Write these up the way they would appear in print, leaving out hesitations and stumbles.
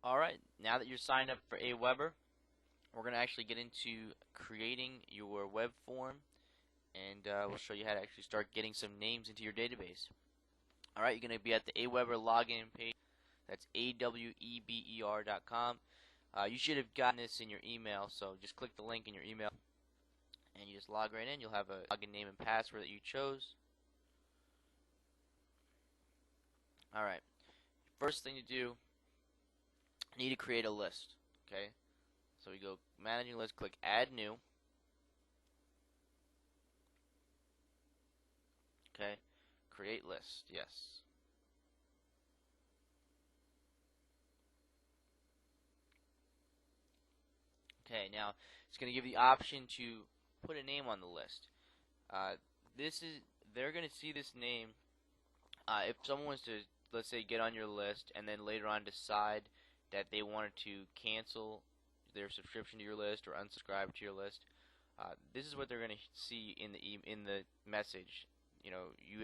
Alright, now that you're signed up for aweber, we're going to actually get into creating your web form, and we'll show you how to actually start getting some names into your database. Alright, you're going to be at the aweber login page. That's aweber.com. You should have gotten this in your email, so just click the link in your email and you just log right in. You'll have a login name and password that you chose. Alright, first thing to do, you need to create a list. Okay, so we go managing list, click add new. Okay, create list, yes. Okay, now it's going to give you the option to put a name on the list. They're going to see this name if someone was to, let's say, get on your list and then later on decide that they wanted to cancel their subscription to your list or unsubscribe to your list. This is what they're going to see in the message. You know, you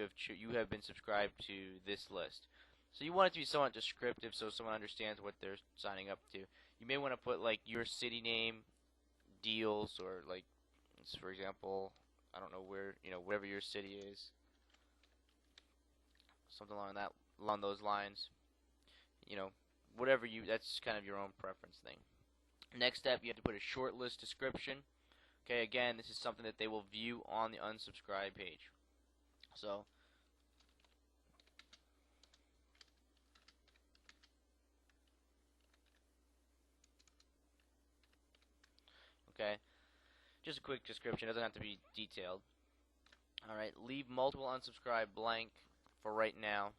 have been subscribed to this list. So you want it to be somewhat descriptive so someone understands what they're signing up to. You may want to put like your city name, deals, or like, for example, I don't know where, whatever your city is, something along those lines. Whatever that's kind of your own preference thing. Next step, you have to put a short list description. Okay, again, this is something that they will view on the unsubscribe page. So, okay, just a quick description, doesn't have to be detailed. Alright, leave multiple unsubscribe blank for right now.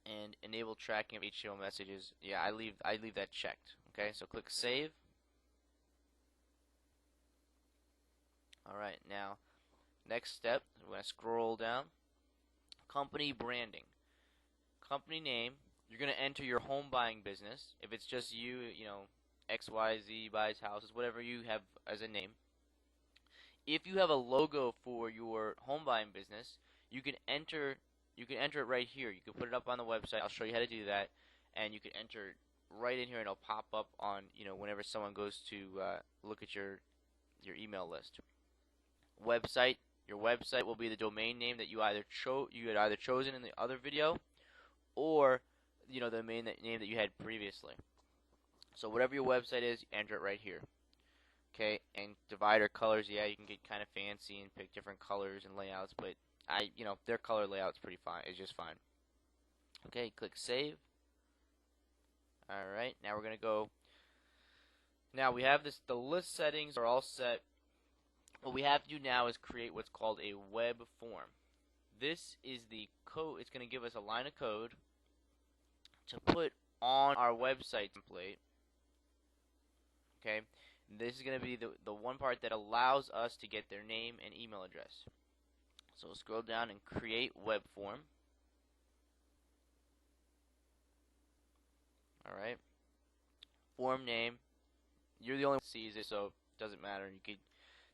And enable tracking of HTML messages. Yeah, I leave that checked. Okay, so click save. Alright, now next step, we're going to scroll down. Company branding. Company name, you're going to enter your home buying business. If it's just you, XYZ buys houses, whatever you have as a name. If you have a logo for your home buying business, you can enter it right here. You can put it up on the website. I'll show you how to do that. And you can enter it right in here and it'll pop up on, whenever someone goes to look at your email list. Website. Your website will be the domain name that you had either chosen in the other video, or the domain name that you had previously. So whatever your website is, enter it right here. Okay, and divider colors, yeah, you can get kind of fancy and pick different colors and layouts, but their color layout's pretty fine. It's just fine. Okay, click save. Alright, now we're gonna go. Now we have the list settings are all set. What we have to do now is create what's called a web form. This is the code. It's gonna give us a line of code to put on our website template. Okay, this is gonna be the one part that allows us to get their name and email address. So we'll scroll down and create web form. Alright. Form name. You're the only one who sees it, so it doesn't matter.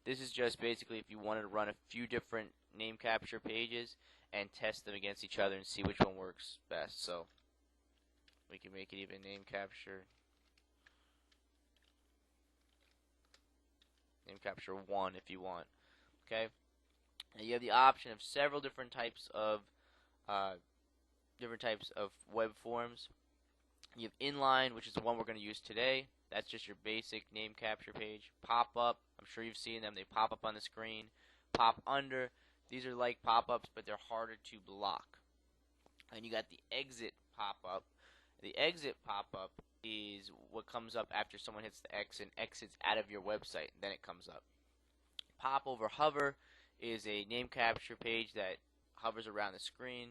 This is just basically if you wanted to run a few different name capture pages and test them against each other and see which one works best. So we can make it even name capture 1 if you want. Okay. Now you have the option of several different types of web forms. You have inline, which is the one we're going to use today. That's just your basic name capture page. Pop up, I'm sure you've seen them. They pop up on the screen. Pop under, these are like pop-ups, but they're harder to block. And you got the exit pop-up. The exit pop-up is what comes up after someone hits the X and exits out of your website. Then it comes up. Pop over hover is a name capture page that hovers around the screen,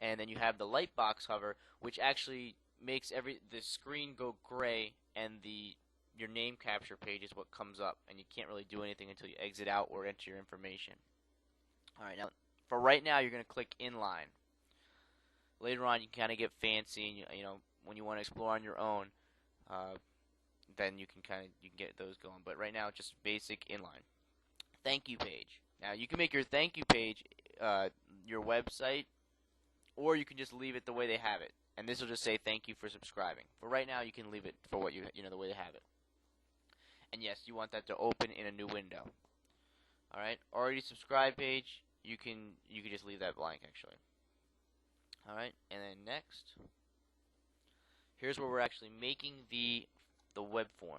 and then you have the lightbox hover, which actually makes the screen go gray, and your name capture page is what comes up, and you can't really do anything until you exit out or enter your information. Alright, now for right now you're going to click inline. Later on you can kind of get fancy, and when you want to explore on your own, then you can get those going. But right now just basic inline. Thank you page. Now you can make your thank you page your website, or you can just leave it the way they have it, and this will just say thank you for subscribing. For right now, you can leave it for what you know the way to have it. And yes, you want that to open in a new window. All right, already subscribed page. You can just leave that blank actually. All right, and then next, here's where we're actually making the web form.